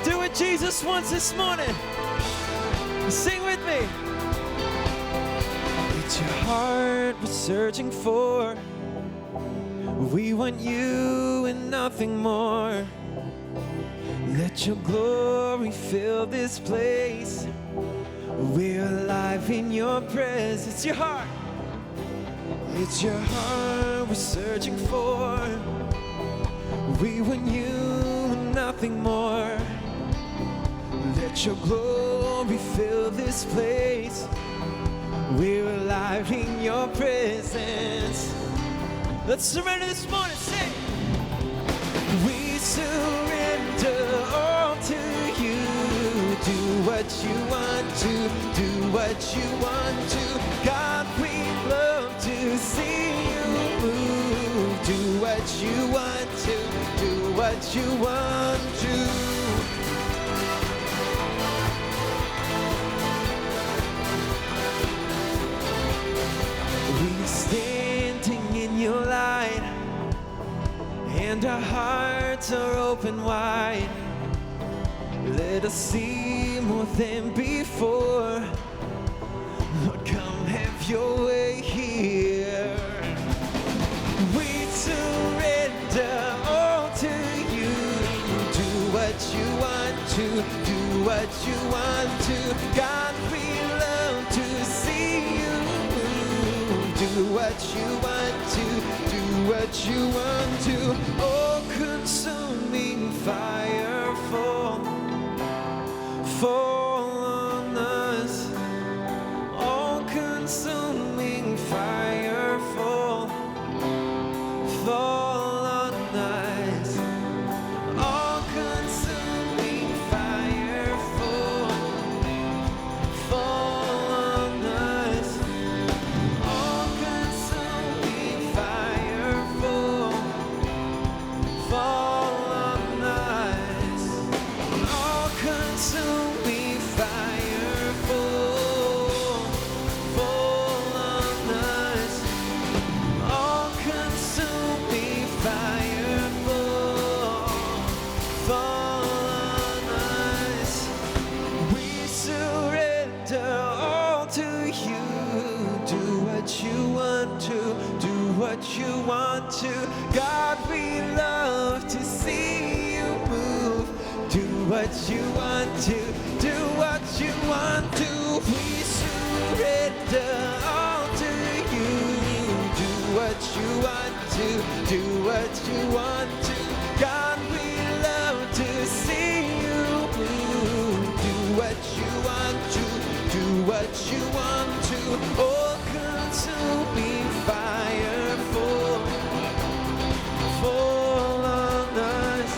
Do what Jesus wants this morning. Sing with me. It's your heart we're searching for. We want you and nothing more. Let your glory fill this place. We're alive in your presence. It's your heart. It's your heart we're searching for. We want you and nothing more. Let your glory fill this place. We're alive in your presence. Let's surrender this morning. Sing. We surrender all to you. Do what you want to. Do what you want to. God, we love to see you move. Do what you want to. Do what you want to. We're standing in your light, and our hearts are open wide. Let us see more than before. Lord, come have your way here. We surrender all to you. Do what you want to. Do what you want to. God, we love to see you. Do what you want to, do what you want to. Oh, consuming fire, fall on us. Oh, consuming fire, fall on us. Oh, consuming fire, fall on us. What you want to. God, we love to see you move. Do what you want to. Do what you want to. We surrender all to you. Do what you want to. Do what you want to. God, we love to see you move. Do what you want to. Do what you want to. Oh, consuming fire. Fall on us.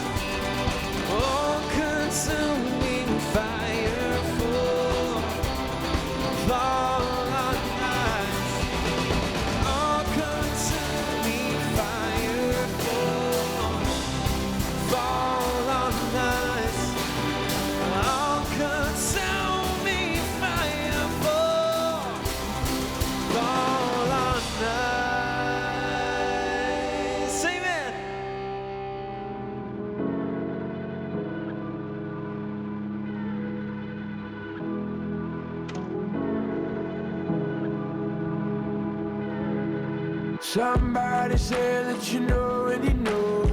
Oh, consuming fire, fall on us. Oh, consuming fire, fall on us. Oh, consuming fire, fall on us. Somebody said that you know and you know.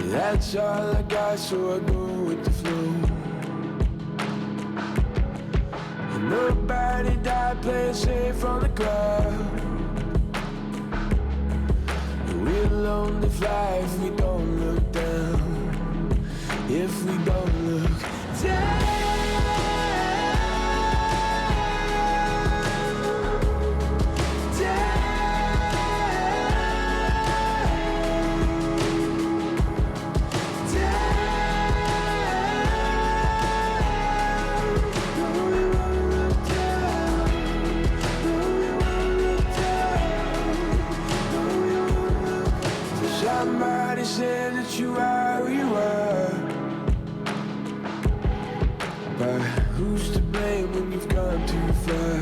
That's all I got, so I go with the flow. And nobody died playing safe on the ground. And we'll only fly if we don't look down. If we don't look down. Somebody said that you are who you are, but who's to blame when you've gone too far?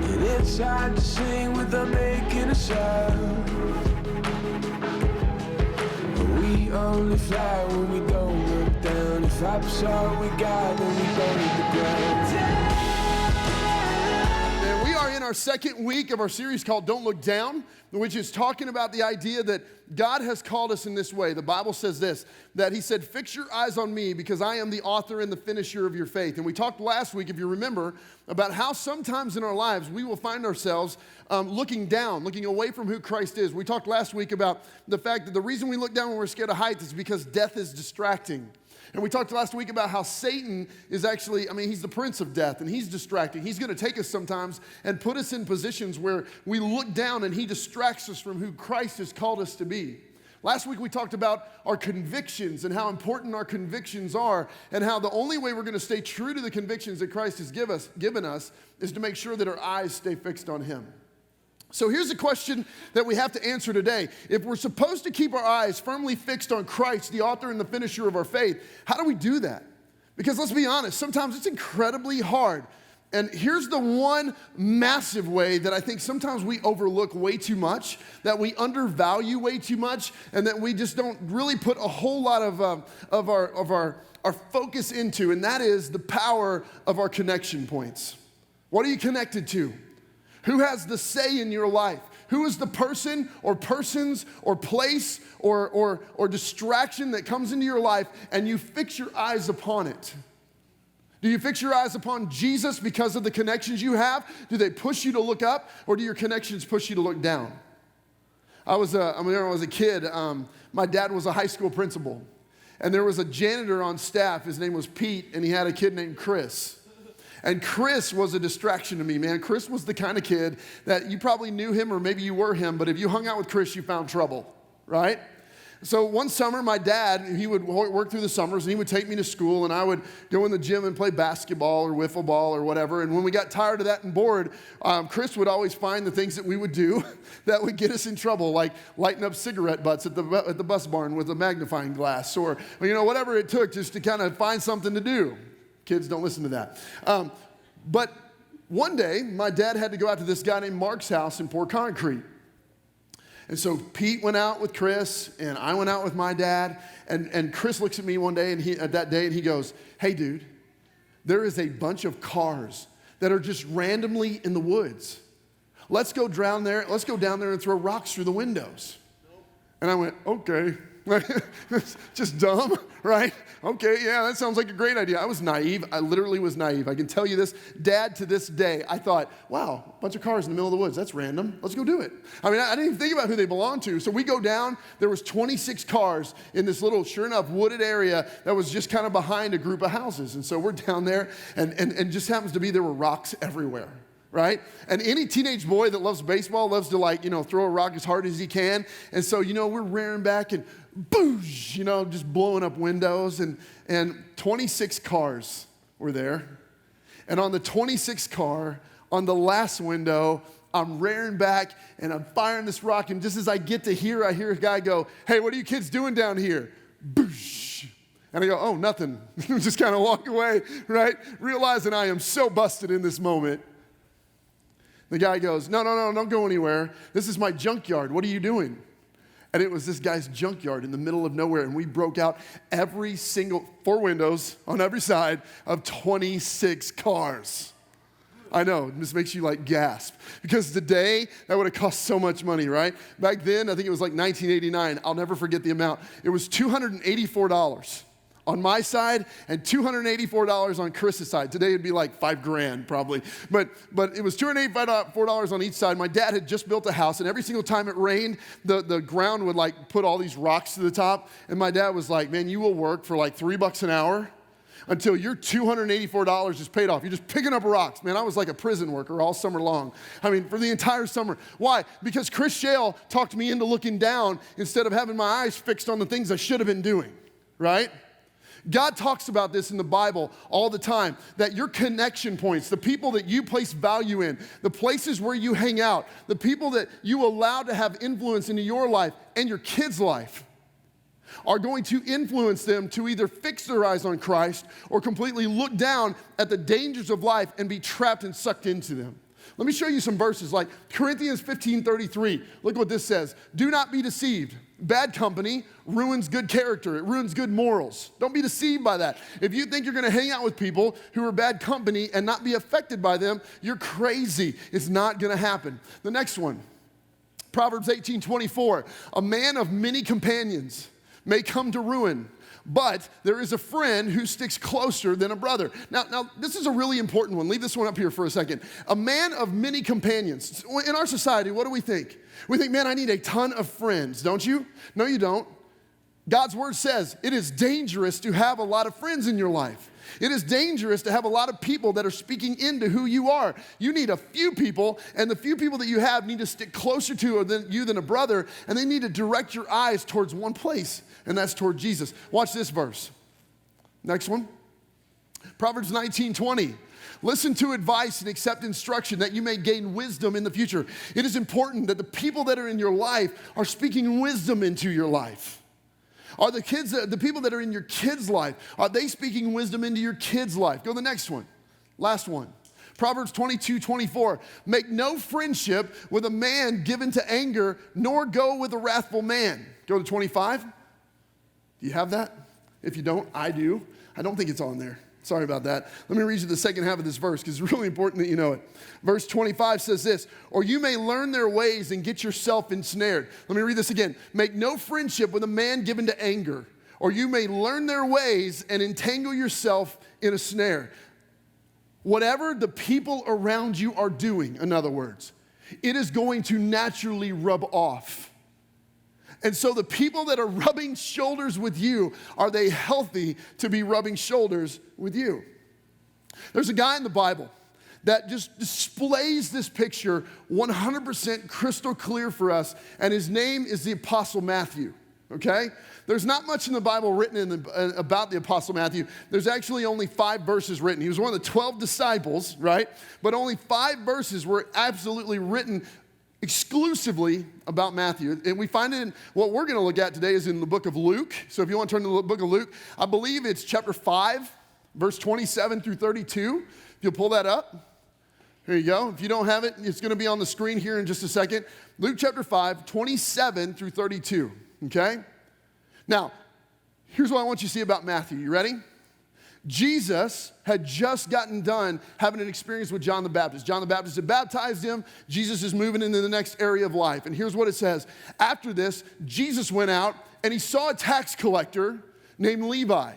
And it's hard to sing without making a sound. only fly when we don't look down. If up's all we got, then we don't hit the ground. And we are in our second week of our series called Don't Look Down, which is talking about the idea that God has called us in this way. The Bible says this, that he said, fix your eyes on me because I am the author and the finisher of your faith. And we talked last week, if you remember, about how sometimes in our lives we will find ourselves looking down, looking away from who Christ is. We talked last week about the fact that the reason we look down when we're scared of heights is because death is distracting. And we talked last week about how Satan is actually, he's the prince of death, and he's distracting. He's going to take us sometimes and put us in positions where we look down and he distracts us from who Christ has called us to be. Last week we talked about our convictions and how important our convictions are, and how the only way we're going to stay true to the convictions that Christ has given us is to make sure that our eyes stay fixed on him. So here's a question that we have to answer today. If we're supposed to keep our eyes firmly fixed on Christ, the author and the finisher of our faith, how do we do that? Because let's be honest, sometimes it's incredibly hard. And here's the one massive way that I think sometimes we overlook way too much, that we undervalue way too much, and that we just don't really put a whole lot of our focus into, and that is the power of our connection points. What are you connected to? Who has the say in your life? Who is the person or persons or place or distraction that comes into your life and you fix your eyes upon it? Do you fix your eyes upon Jesus because of the connections you have? Do they push you to look up, or do your connections push you to look down? When I was a kid, my dad was a high school principal, and there was a janitor on staff. His name was Pete, and he had a kid named Chris. And Chris was a distraction to me, man. Chris was the kind of kid that you probably knew him, or maybe you were him, but if you hung out with Chris, you found trouble, right? So one summer, my dad, he would work through the summers, and he would take me to school, and I would go in the gym and play basketball or wiffle ball or whatever. And when we got tired of that and bored, Chris would always find the things that we would do that would get us in trouble, like lighting up cigarette butts at the bus barn with a magnifying glass, or whatever it took just to kind of find something to do. Kids, don't listen to that. But one day, my dad had to go out to this guy named Mark's house and pour concrete. And so Pete went out with Chris, and I went out with my dad. And Chris looks at me one day, and he goes, "Hey, dude, there is a bunch of cars that are just randomly in the woods. Let's go down there and throw rocks through the windows." And I went, "Okay." Just dumb, right? Okay, yeah, that sounds like a great idea. I was naive. I literally was naive. I can tell you this, Dad, to this day, I thought, wow, a bunch of cars in the middle of the woods. That's random. Let's go do it. I didn't even think about who they belonged to. So we go down. There was 26 cars in this little, sure enough, wooded area that was just kind of behind a group of houses. And so we're down there, and just happens to be there were rocks everywhere. Right? And any teenage boy that loves baseball loves to throw a rock as hard as he can. And so, we're rearing back and boosh, just blowing up windows. And 26 cars were there. And on the 26th car, on the last window, I'm rearing back and I'm firing this rock. And just as I get to here, I hear a guy go, "Hey, what are you kids doing down here?" Boosh. And I go, "Oh, nothing." Just kind of walk away, right? Realizing I am so busted in this moment. The guy goes, No, don't go anywhere. This is my junkyard. What are you doing?" And it was this guy's junkyard in the middle of nowhere. And we broke out every single 4 windows on every side of 26 cars. I know, this makes you gasp. Because today, that would have cost so much money, right? Back then, I think it was 1989. I'll never forget the amount. It was $284 on my side and $284 on Chris's side. Today it'd be $5,000 probably. But it was $284 on each side. My dad had just built a house, and every single time it rained, the ground would put all these rocks to the top. And my dad was like, "Man, you will work for $3 an hour until your $284 is paid off. You're just picking up rocks." Man, I was like a prison worker all summer long. For the entire summer. Why? Because Chris Shale talked me into looking down instead of having my eyes fixed on the things I should have been doing, right? God talks about this in the Bible all the time, that your connection points, the people that you place value in, the places where you hang out, the people that you allow to have influence into your life and your kids' life are going to influence them to either fix their eyes on Christ or completely look down at the dangers of life and be trapped and sucked into them. Let me show you some verses like Corinthians 15:33. Look what this says. Do not be deceived. Bad company ruins good character. It ruins good morals. Don't be deceived by that. If you think you're going to hang out with people who are bad company and not be affected by them, you're crazy. It's not going to happen. The next one, Proverbs 18:24. A man of many companions may come to ruin, but there is a friend who sticks closer than a brother. Now, this is a really important one. Leave this one up here for a second. A man of many companions. In our society, what do we think? We think, man, I need a ton of friends, don't you? No, you don't. God's word says it is dangerous to have a lot of friends in your life. It is dangerous to have a lot of people that are speaking into who you are. You need a few people, and the few people that you have need to stick closer to you than a brother, and they need to direct your eyes towards one place, and that's toward Jesus. Watch this verse. Next one. Proverbs 19:20. Listen to advice and accept instruction that you may gain wisdom in the future. It is important that the people that are in your life are speaking wisdom into your life. Are the people that are in your kids' life, are they speaking wisdom into your kids' life? Go to the next one. Last one. Proverbs 22:24. Make no friendship with a man given to anger, nor go with a wrathful man. Go to 25. Do you have that? If you don't, I do. I don't think it's on there. Sorry about that. Let me read you the second half of this verse because it's really important that you know it. Verse 25 says this, or you may learn their ways and get yourself ensnared. Let me read this again. Make no friendship with a man given to anger, or you may learn their ways and entangle yourself in a snare. Whatever the people around you are doing, in other words, it is going to naturally rub off. And so the people that are rubbing shoulders with you, are they healthy to be rubbing shoulders with you? There's a guy in the Bible that just displays this picture 100% crystal clear for us, and his name is the Apostle Matthew, okay? There's not much in the Bible written about the Apostle Matthew. There's actually only 5 verses written. He was one of the 12 disciples, right? But only 5 verses were absolutely written exclusively about Matthew. And we find it in what we're going to look at today is in the book of Luke. So if you want to turn to the book of Luke, I believe it's chapter 5, verse 27 through 32. If you'll pull that up. Here you go. If you don't have it, it's going to be on the screen here in just a second. Luke chapter 5, 27 through 32. Okay? Now, here's what I want you to see about Matthew. You ready? Jesus had just gotten done having an experience with John the Baptist. John the Baptist had baptized him. Jesus is moving into the next area of life. And here's what it says. After this, Jesus went out and he saw a tax collector named Levi.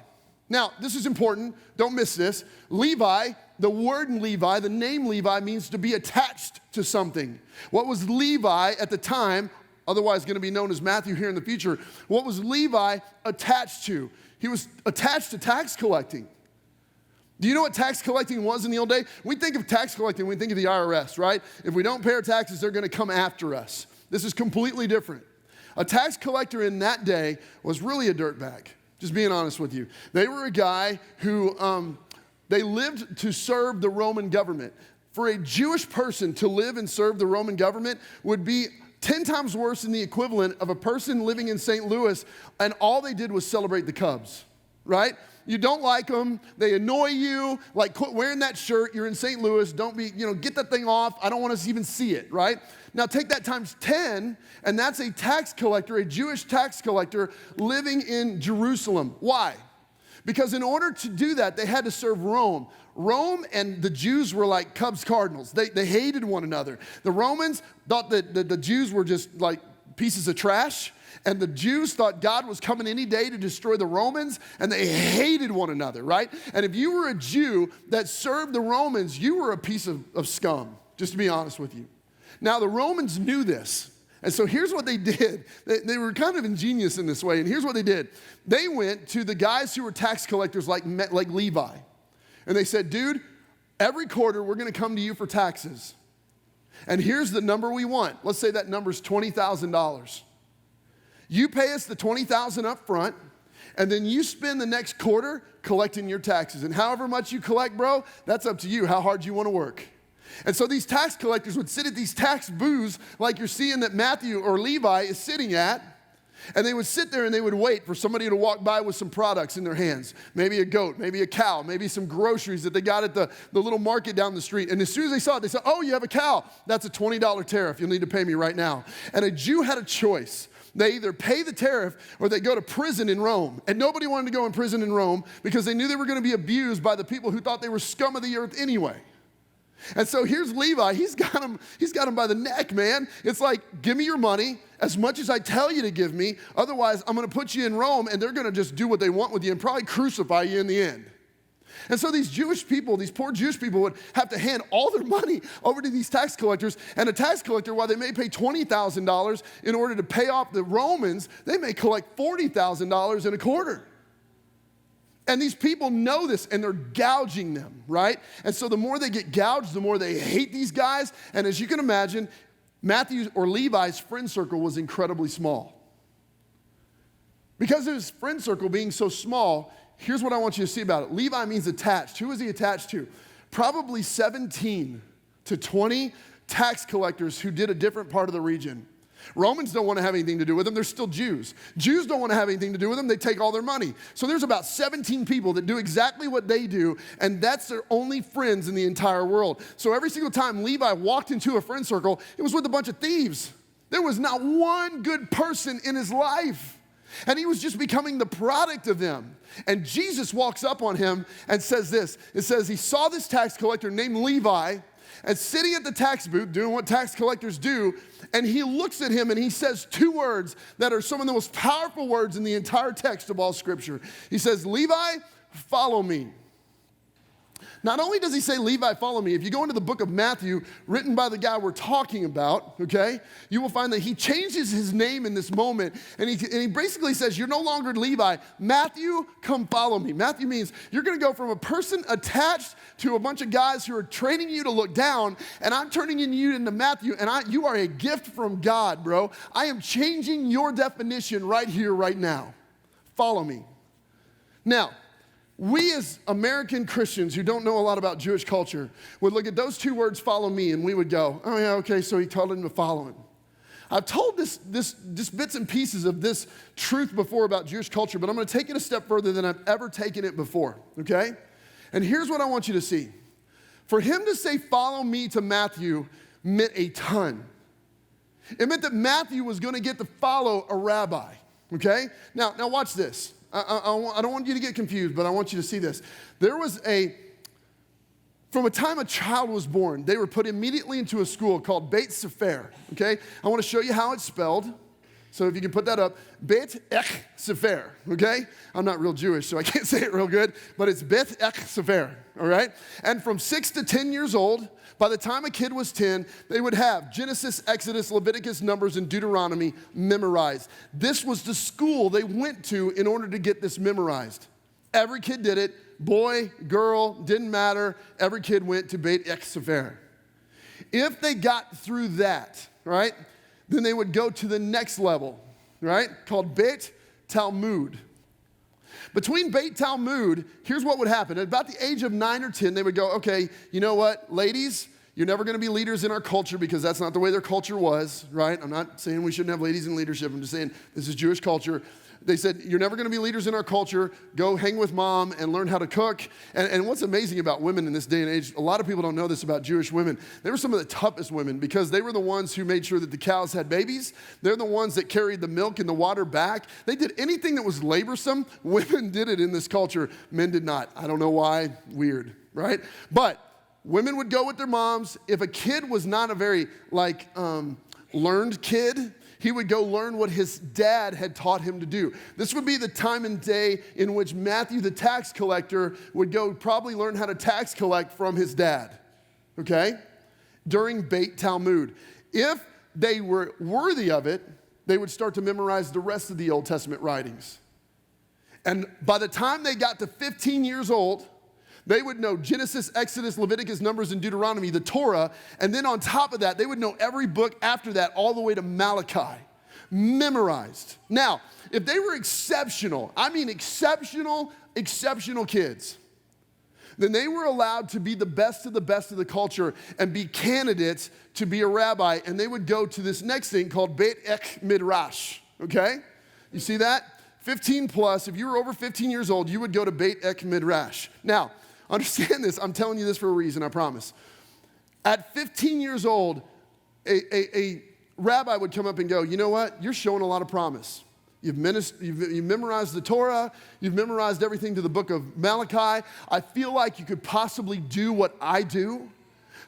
Now, this is important. Don't miss this. Levi, the word Levi, the name Levi means to be attached to something. What was Levi at the time, otherwise going to be known as Matthew here in the future, what was Levi attached to? He was attached to tax collecting. Do you know what tax collecting was in the old day? We think of tax collecting, we think of the IRS, right? If we don't pay our taxes, they're going to come after us. This is completely different. A tax collector in that day was really a dirtbag, just being honest with you. They were a guy who, they lived to serve the Roman government. For a Jewish person to live and serve the Roman government would be 10 times worse than the equivalent of a person living in St. Louis and all they did was celebrate the Cubs, right? You don't like them, they annoy you, like quit wearing that shirt, you're in St. Louis, don't be, get that thing off, I don't want to even see it, right? Now take that times 10, and that's a tax collector, a Jewish tax collector living in Jerusalem. Why? Because in order to do that, they had to serve Rome. Rome and the Jews were like Cubs Cardinals. They hated one another. The Romans thought that the Jews were just like pieces of trash, and the Jews thought God was coming any day to destroy the Romans, and they hated one another, right? And if you were a Jew that served the Romans, you were a piece of scum, just to be honest with you. Now, the Romans knew this, and so here's what they did. They were kind of ingenious in this way, and here's what they did. They went to the guys who were tax collectors like Levi, and they said, dude, every quarter we're going to come to you for taxes, and here's the number we want. Let's say that number's $20,000. You pay us the $20,000 up front, and then you spend the next quarter collecting your taxes. And however much you collect, bro, that's up to you, how hard you want to work. And so these tax collectors would sit at these tax booths like you're seeing that Matthew or Levi is sitting at, And they would sit there and they would wait for somebody to walk by with some products in their hands. Maybe a goat, maybe a cow, maybe some groceries that they got at the little market down the street. And as soon as they saw it, they said, oh, you have a cow. That's a $20 tariff. You'll need to pay me right now. And a Jew had a choice. They either pay the tariff or they go to prison in Rome. And nobody wanted to go in prison in Rome because they knew they were going to be abused by the people who thought they were scum of the earth anyway. And so here's Levi. He's got him by the neck, man. It's like, give me your money as much as I tell you to give me. Otherwise, I'm going to put you in Rome, and they're going to just do what they want with you and probably crucify you in the end. And so these Jewish people, these poor Jewish people would have to hand all their money over to these tax collectors. And a tax collector, while they may pay $20,000 in order to pay off the Romans, they may collect $40,000 in a quarter. And these people know this, and they're gouging them, right? And so the more they get gouged, the more they hate these guys. And as you can imagine, Matthew or Levi's friend circle was incredibly small. Because of his friend circle being so small, here's what I want you to see about it. Levi means attached. Who is he attached to? Probably 17 to 20 tax collectors who did a different part of the region. Romans don't want to have anything to do with them. They're still Jews. Jews don't want to have anything to do with them. They take all their money. So there's about 17 people that do exactly what they do, and that's their only friends in the entire world. So every single time Levi walked into a friend circle, it was with a bunch of thieves. There was not one good person in his life. And he was just becoming the product of them. And Jesus walks up on him and says this. It says he saw this tax collector named Levi and sitting at the tax booth doing what tax collectors do, and he looks at him and he says two words that are some of the most powerful words in the entire text of all Scripture. He says, Levi, follow me. Not only does he say, Levi, follow me, if you go into the book of Matthew, written by the guy we're talking about, okay, you will find that he changes his name in this moment, and he basically says, you're no longer Levi. Matthew, come follow me. Matthew means you're going to go from a person attached to a bunch of guys who are training you to look down, and I'm turning you into Matthew, and you are a gift from God, bro. I am changing your definition right here, right now. Follow me. Now, we as American Christians who don't know a lot about Jewish culture would look at those two words, follow me, and we would go, oh yeah, okay, so he told him to follow him. I've told this bits and pieces of this truth before about Jewish culture, but I'm going to take it a step further than I've ever taken it before, okay? And here's what I want you to see. For him to say, follow me to Matthew meant a ton. It meant that Matthew was going to get to follow a rabbi, okay? Now watch this. I don't want you to get confused, but I want you to see this. From a time a child was born, they were put immediately into a school called Beit Sefer, okay? I want to show you how it's spelled. So if you can put that up, Beit Ek Sefer, okay? I'm not real Jewish, so I can't say it real good, but it's Beit Ek Sefer, all right? And from 6 to 10 years old, by the time a kid was 10, they would have Genesis, Exodus, Leviticus, Numbers, and Deuteronomy memorized. This was the school they went to in order to get this memorized. Every kid did it. Boy, girl, didn't matter. Every kid went to Beit Ek Sefer. If they got through that, right, then they would go to the next level, right, called Beit Talmud. Between Beit Talmud, here's what would happen. At about the age of 9 or 10, they would go, okay, you know what, ladies, you're never going to be leaders in our culture because that's not the way their culture was, right? I'm not saying we shouldn't have ladies in leadership. I'm just saying this is Jewish culture. They said, you're never going to be leaders in our culture. Go hang with mom and learn how to cook. And what's amazing about women in this day and age, a lot of people don't know this about Jewish women. They were some of the toughest women because they were the ones who made sure that the cows had babies. They're the ones that carried the milk and the water back. They did anything that was laborsome. Women did it in this culture. Men did not. I don't know why. Weird, right? But women would go with their moms. If a kid was not a very, learned kid, he would go learn what his dad had taught him to do. This would be the time and day in which Matthew, the tax collector, would go probably learn how to tax collect from his dad, okay? During Beit Talmud. If they were worthy of it, they would start to memorize the rest of the Old Testament writings. And by the time they got to 15 years old, they would know Genesis, Exodus, Leviticus, Numbers, and Deuteronomy, the Torah. And then on top of that, they would know every book after that all the way to Malachi. Memorized. Now, if they were exceptional, I mean exceptional kids, then they were allowed to be the best of the culture and be candidates to be a rabbi. And they would go to this next thing called Beit Ek Midrash, okay? You see that? 15 plus, if you were over 15 years old, you would go to Beit Ek Midrash. Now, understand this, I'm telling you this for a reason, I promise. At 15 years old, a rabbi would come up and go, you know what, you're showing a lot of promise. You've memorized the Torah, you've memorized everything to the book of Malachi. I feel like you could possibly do what I do.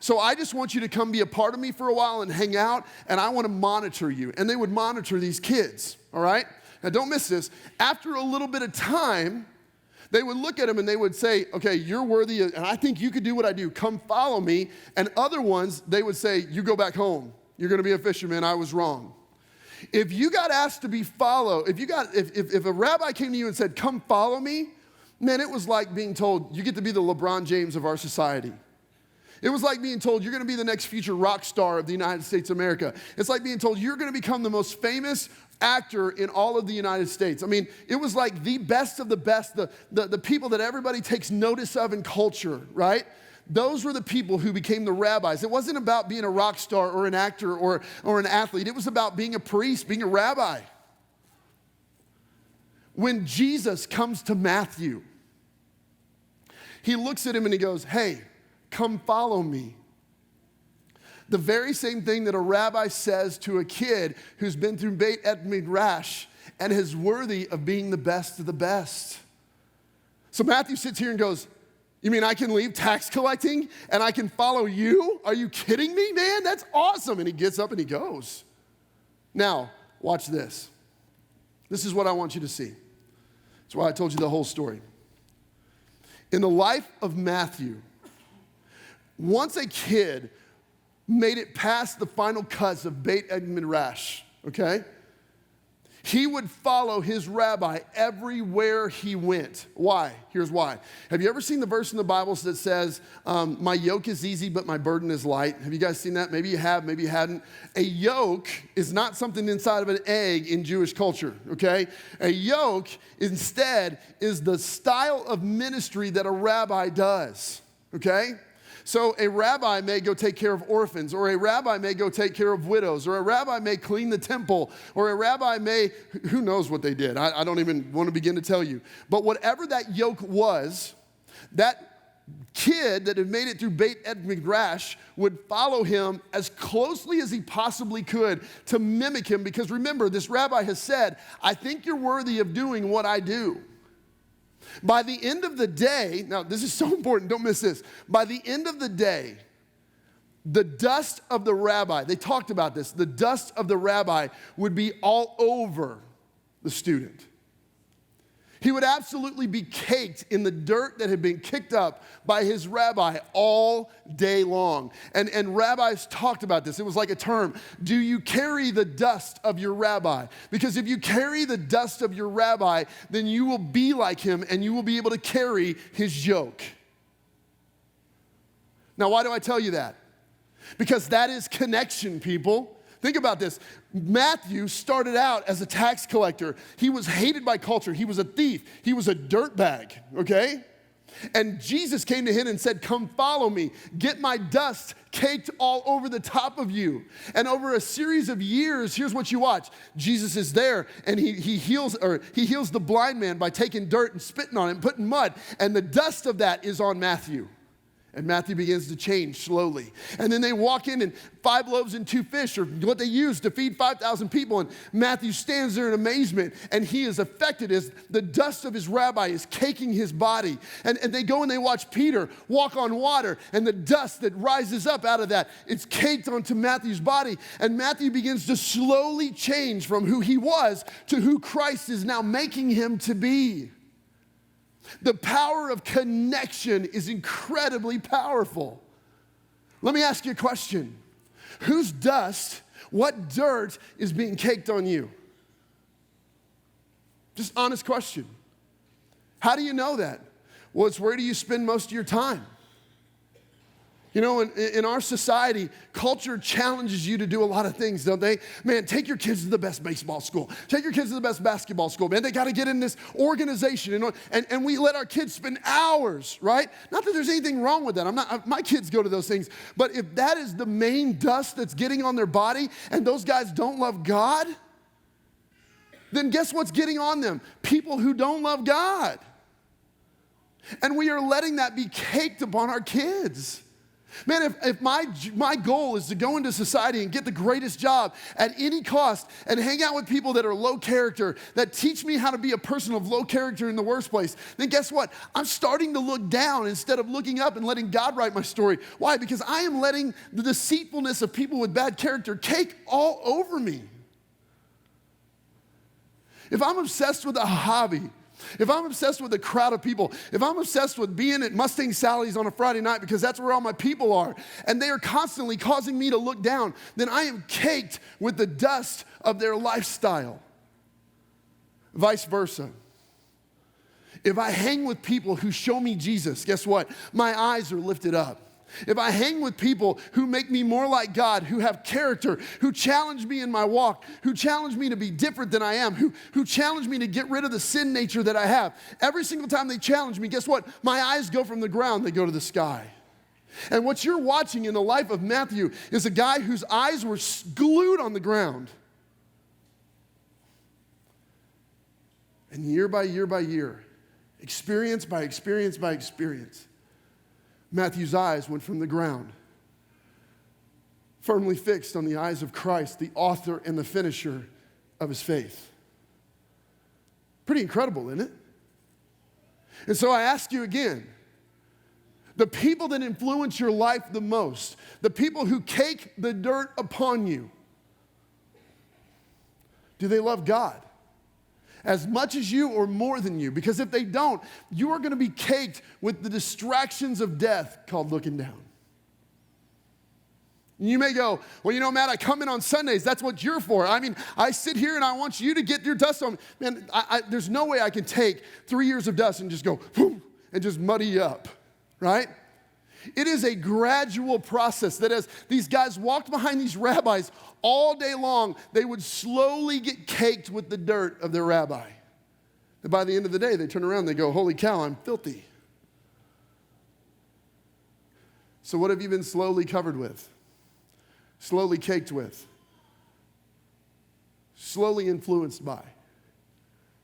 So I just want you to come be a part of me for a while and hang out, and I want to monitor you. And they would monitor these kids, all right? Now don't miss this. After a little bit of time, they would look at him and they would say, okay, you're worthy, and I think you could do what I do. Come follow me. And other ones, they would say, you go back home. You're going to be a fisherman. I was wrong. If you got asked to be followed, if a rabbi came to you and said, come follow me, man, it was like being told, you get to be the LeBron James of our society. It was like being told, you're going to be the next future rock star of the United States of America. It's like being told, you're going to become the most famous actor in all of the United States. I mean, it was like the best of the best, the people that everybody takes notice of in culture, right? Those were the people who became the rabbis. It wasn't about being a rock star or an actor or an athlete. It was about being a priest, being a rabbi. When Jesus comes to Matthew, he looks at him and he goes, hey, come follow me. The very same thing that a rabbi says to a kid who's been through Beit Et Midrash and is worthy of being the best of the best. So Matthew sits here and goes, you mean I can leave tax collecting and I can follow you? Are you kidding me, man? That's awesome. And he gets up and he goes. Now, watch this. This is what I want you to see. That's why I told you the whole story. In the life of Matthew, once a kid made it past the final cuts of Beit Et Midrash, okay? He would follow his rabbi everywhere he went. Why? Here's why. Have you ever seen the verse in the Bible that says, my yoke is easy, but my burden is light? Have you guys seen that? Maybe you have, maybe you hadn't. A yoke is not something inside of an egg in Jewish culture, okay? A yoke, instead, is the style of ministry that a rabbi does, okay? So a rabbi may go take care of orphans, or a rabbi may go take care of widows, or a rabbi may clean the temple, or a rabbi may, who knows what they did? I don't even want to begin to tell you. But whatever that yoke was, that kid that had made it through Beit Et Midrash would follow him as closely as he possibly could to mimic him, because remember, this rabbi has said, I think you're worthy of doing what I do. By the end of the day, now this is so important, don't miss this. By the end of the day, the dust of the rabbi, they talked about this, the dust of the rabbi would be all over the student. He would absolutely be caked in the dirt that had been kicked up by his rabbi all day long. And rabbis talked about this. It was like a term. Do you carry the dust of your rabbi? Because if you carry the dust of your rabbi, then you will be like him and you will be able to carry his yoke. Now, why do I tell you that? Because that is connection, people. Think about this. Matthew started out as a tax collector. He was hated by culture. He was a thief. He was a dirtbag, okay? And Jesus came to him and said, come follow me. Get my dust caked all over the top of you. And over a series of years, here's what you watch. Jesus is there and he heals the blind man by taking dirt and spitting on it and putting mud. And the dust of that is on Matthew. And Matthew begins to change slowly. And then they walk in and 5 loaves and 2 fish are what they used to feed 5,000 people. And Matthew stands there in amazement and he is affected as the dust of his rabbi is caking his body. And they go and they watch Peter walk on water and the dust that rises up out of that, it's caked onto Matthew's body. And Matthew begins to slowly change from who he was to who Christ is now making him to be. The power of connection is incredibly powerful. Let me ask you a question. Whose dust, what dirt is being caked on you? Just honest question. How do you know that? Well, it's where do you spend most of your time? You know, in our society, culture challenges you to do a lot of things, don't they? Man, take your kids to the best baseball school. Take your kids to the best basketball school. Man, they got to get in this organization. And we let our kids spend hours, right? Not that there's anything wrong with that. My kids go to those things. But if that is the main dust that's getting on their body and those guys don't love God, then guess what's getting on them? People who don't love God. And we are letting that be caked upon our kids. Man, if my goal is to go into society and get the greatest job at any cost and hang out with people that are low character, that teach me how to be a person of low character in the worst place, then guess what? I'm starting to look down instead of looking up and letting God write my story. Why? Because I am letting the deceitfulness of people with bad character cake all over me. If I'm obsessed with a hobby, if I'm obsessed with a crowd of people, if I'm obsessed with being at Mustang Sally's on a Friday night because that's where all my people are, and they are constantly causing me to look down, then I am caked with the dust of their lifestyle. Vice versa. If I hang with people who show me Jesus, guess what? My eyes are lifted up. If I hang with people who make me more like God, who have character, who challenge me in my walk, who challenge me to be different than I am, who challenge me to get rid of the sin nature that I have, every single time they challenge me, guess what? My eyes go from the ground, they go to the sky. And what you're watching in the life of Matthew is a guy whose eyes were glued on the ground. And year by year by year, experience by experience by experience, Matthew's eyes went from the ground, firmly fixed on the eyes of Christ, the author and the finisher of his faith. Pretty incredible, isn't it? And so I ask you again, the people that influence your life the most, the people who cake the dirt upon you, do they love God as much as you or more than you? Because if they don't, you are going to be caked with the distractions of death called looking down. And you may go, well, you know, Matt, I come in on Sundays. That's what you're for. I mean, I sit here and I want you to get your dust on. Man, there's no way I can take 3 years of dust and just go, boom, and just muddy you up, right? It is a gradual process that as these guys walked behind these rabbis all day long, they would slowly get caked with the dirt of their rabbi. And by the end of the day, they turn around and they go, holy cow, I'm filthy. So what have you been slowly covered with? Slowly caked with? Slowly influenced by?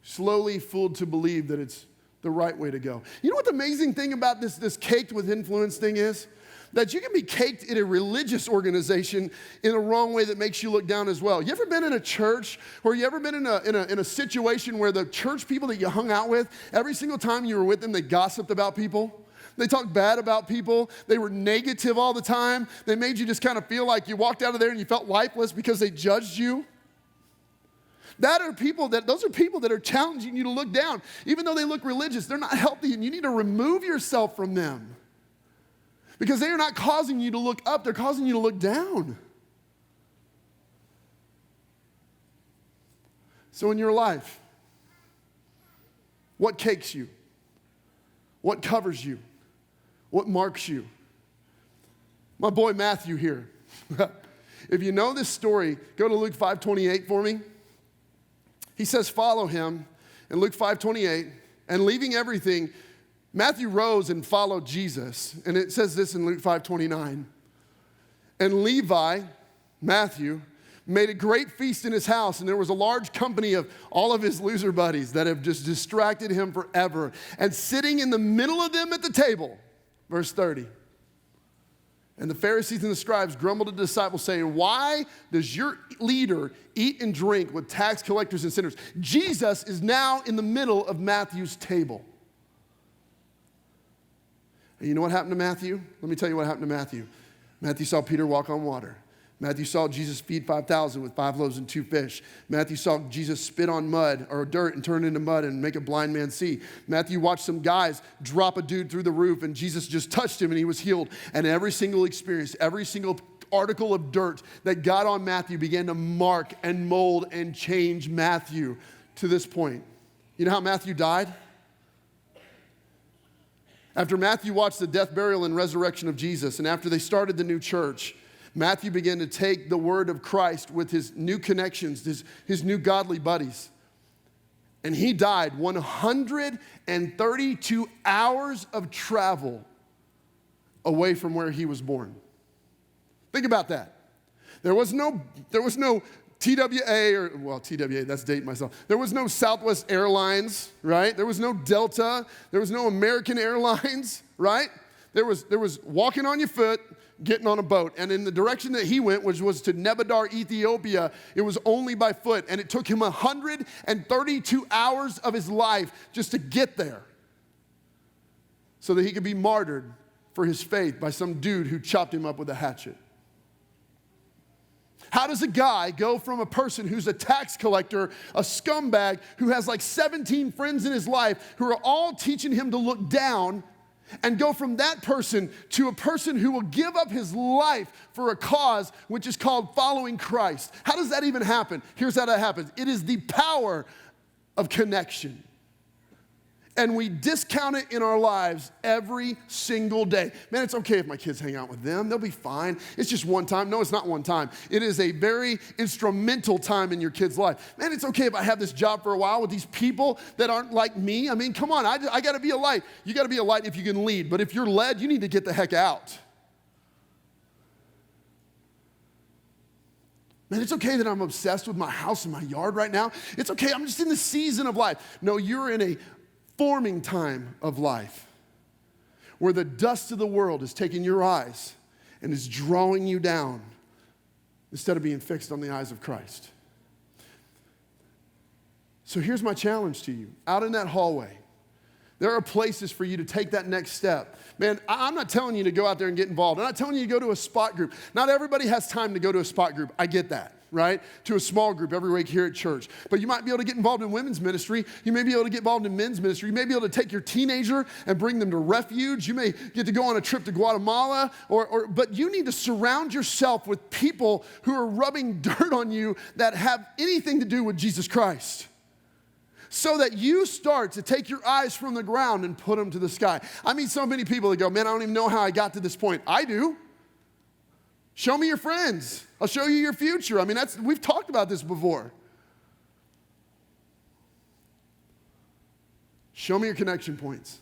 Slowly fooled to believe that it's the right way to go. You know what the amazing thing about this caked with influence thing is? That you can be caked in a religious organization in a wrong way that makes you look down as well. You ever been in a church, or you ever been in a situation where the church people that you hung out with, every single time you were with them, they gossiped about people? They talked bad about people. They were negative all the time. They made you just kind of feel like you walked out of there and you felt lifeless because they judged you. Those are people that are challenging you to look down. Even though they look religious, they're not healthy, and you need to remove yourself from them. Because they are not causing you to look up, they're causing you to look down. So in your life, what cakes you? What covers you? What marks you? My boy Matthew here. If you know this story, go to Luke 5:28 for me. He says, follow him in Luke 5:28, and leaving everything, Matthew rose and followed Jesus. And it says this in Luke 5:29. And Levi, Matthew, made a great feast in his house, and there was a large company of all of his loser buddies that have just distracted him forever. And sitting in the middle of them at the table, verse 30. And the Pharisees and the scribes grumbled at the disciples, saying, why does your leader eat and drink with tax collectors and sinners? Jesus is now in the middle of Matthew's table. And you know what happened to Matthew? Let me tell you what happened to Matthew. Matthew saw Peter walk on water. Matthew saw Jesus feed 5,000 with 5 loaves and 2 fish. Matthew saw Jesus spit on mud or dirt and turn it into mud and make a blind man see. Matthew watched some guys drop a dude through the roof, and Jesus just touched him and he was healed. And every single experience, every single article of dirt that got on Matthew began to mark and mold and change Matthew to this point. You know how Matthew died? After Matthew watched the death, burial, and resurrection of Jesus, and after they started the new church, Matthew began to take the word of Christ with his new connections, his new godly buddies. And he died 132 hours of travel away from where he was born. Think about that. There was no TWA, TWA, that's dating myself. There was no Southwest Airlines, right? There was no Delta. There was no American Airlines, right? There was walking on your foot, getting on a boat. And in the direction that he went, which was to Nebadar, Ethiopia, it was only by foot. And it took him 132 hours of his life just to get there so that he could be martyred for his faith by some dude who chopped him up with a hatchet. How does a guy go from a person who's a tax collector, a scumbag, who has like 17 friends in his life who are all teaching him to look down, and go from that person to a person who will give up his life for a cause which is called following Christ? How does that even happen? Here's how that happens. It is the power of connection. And we discount it in our lives every single day. Man, it's okay if my kids hang out with them. They'll be fine. It's just one time. No, it's not one time. It is a very instrumental time in your kid's life. Man, it's okay if I have this job for a while with these people that aren't like me. I mean, come on, I got to be a light. You got to be a light if you can lead. But if you're led, you need to get the heck out. Man, it's okay that I'm obsessed with my house and my yard right now. It's okay, I'm just in the season of life. No, you're in a forming time of life where the dust of the world is taking your eyes and is drawing you down instead of being fixed on the eyes of Christ. So here's my challenge to you. Out in that hallway, there are places for you to take that next step. Man, I'm not telling you to go out there and get involved. I'm not telling you to go to a spot group. Not everybody has time to go to a spot group. I get that, right? To a small group every week here at church. But you might be able to get involved in women's ministry. You may be able to get involved in men's ministry. You may be able to take your teenager and bring them to Refuge. You may get to go on a trip to Guatemala. But you need to surround yourself with people who are rubbing dirt on you that have anything to do with Jesus Christ, so that you start to take your eyes from the ground and put them to the sky. I meet so many people that go, man, I don't even know how I got to this point. I do. Show me your friends. I'll show you your future. I mean, we've talked about this before. Show me your connection points.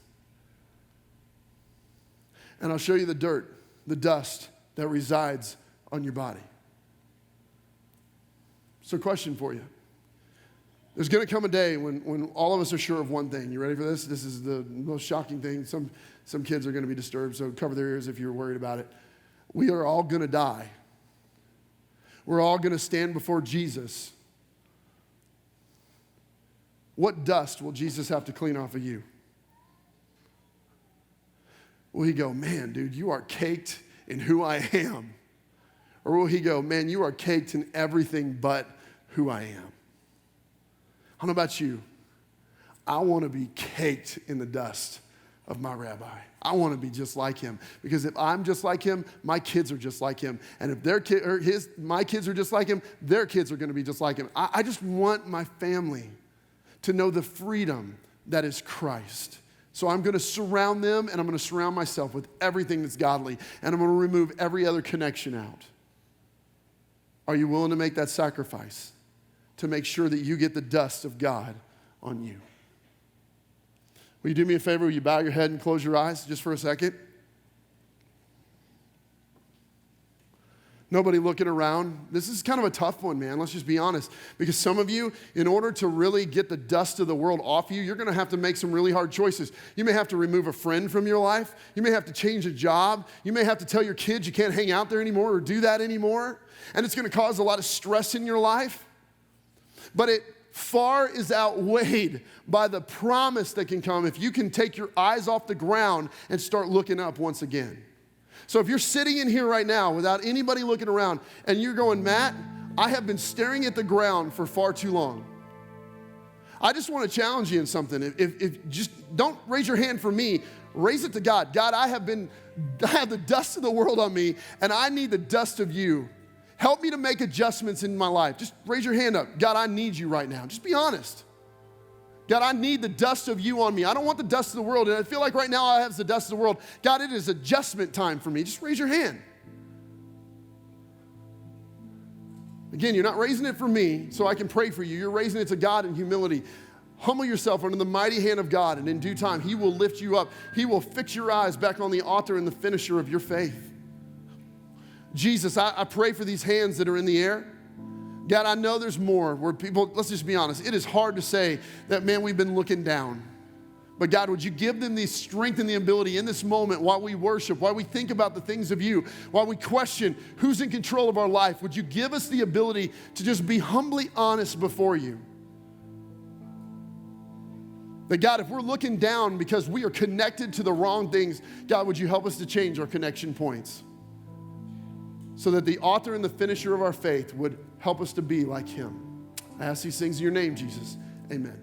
And I'll show you the dirt, the dust that resides on your body. So, question for you. There's going to come a day when all of us are sure of one thing. You ready for this? This is the most shocking thing. Some kids are going to be disturbed, so cover their ears if you're worried about it. We are all going to die. We're all going to stand before Jesus. What dust will Jesus have to clean off of you? Will he go, man, dude, you are caked in who I am? Or will he go, man, you are caked in everything but who I am? I don't know about you. I want to be caked in the dust of my rabbi. I want to be just like him, because if I'm just like him, my kids are just like him. And if my kids are just like him, their kids are going to be just like him. I just want my family to know the freedom that is Christ. So I'm going to surround them, and I'm going to surround myself with everything that's godly, and I'm going to remove every other connection out. Are you willing to make that sacrifice to make sure that you get the dust of God on you? Will you do me a favor? Will you bow your head and close your eyes just for a second? Nobody looking around. This is kind of a tough one, man. Let's just be honest. Because some of you, in order to really get the dust of the world off you, you're going to have to make some really hard choices. You may have to remove a friend from your life. You may have to change a job. You may have to tell your kids you can't hang out there anymore or do that anymore. And it's going to cause a lot of stress in your life. But it far is outweighed by the promise that can come if you can take your eyes off the ground and start looking up once again. So if you're sitting in here right now without anybody looking around and you're going, Matt, I have been staring at the ground for far too long. I just want to challenge you in something. If just don't raise your hand for me, raise it to God. God, I have the dust of the world on me, and I need the dust of you. Help me to make adjustments in my life. Just raise your hand up. God, I need you right now. Just be honest. God, I need the dust of you on me. I don't want the dust of the world. And I feel like right now I have the dust of the world. God, it is adjustment time for me. Just raise your hand. Again, you're not raising it for me so I can pray for you. You're raising it to God in humility. Humble yourself under the mighty hand of God, and in due time, he will lift you up. He will fix your eyes back on the author and the finisher of your faith. Jesus, I pray for these hands that are in the air, God, I know there's more where people, let's just be honest, it is hard to say that, man, we've been looking down. But God, would you give them the strength and the ability in this moment while we worship, while we think about the things of you, while we question who's in control of our life, would you give us the ability to just be humbly honest before you? That God, if we're looking down because we are connected to the wrong things, God, would you help us to change our connection points so that the author and the finisher of our faith would help us to be like him? I ask these things in your name, Jesus. Amen.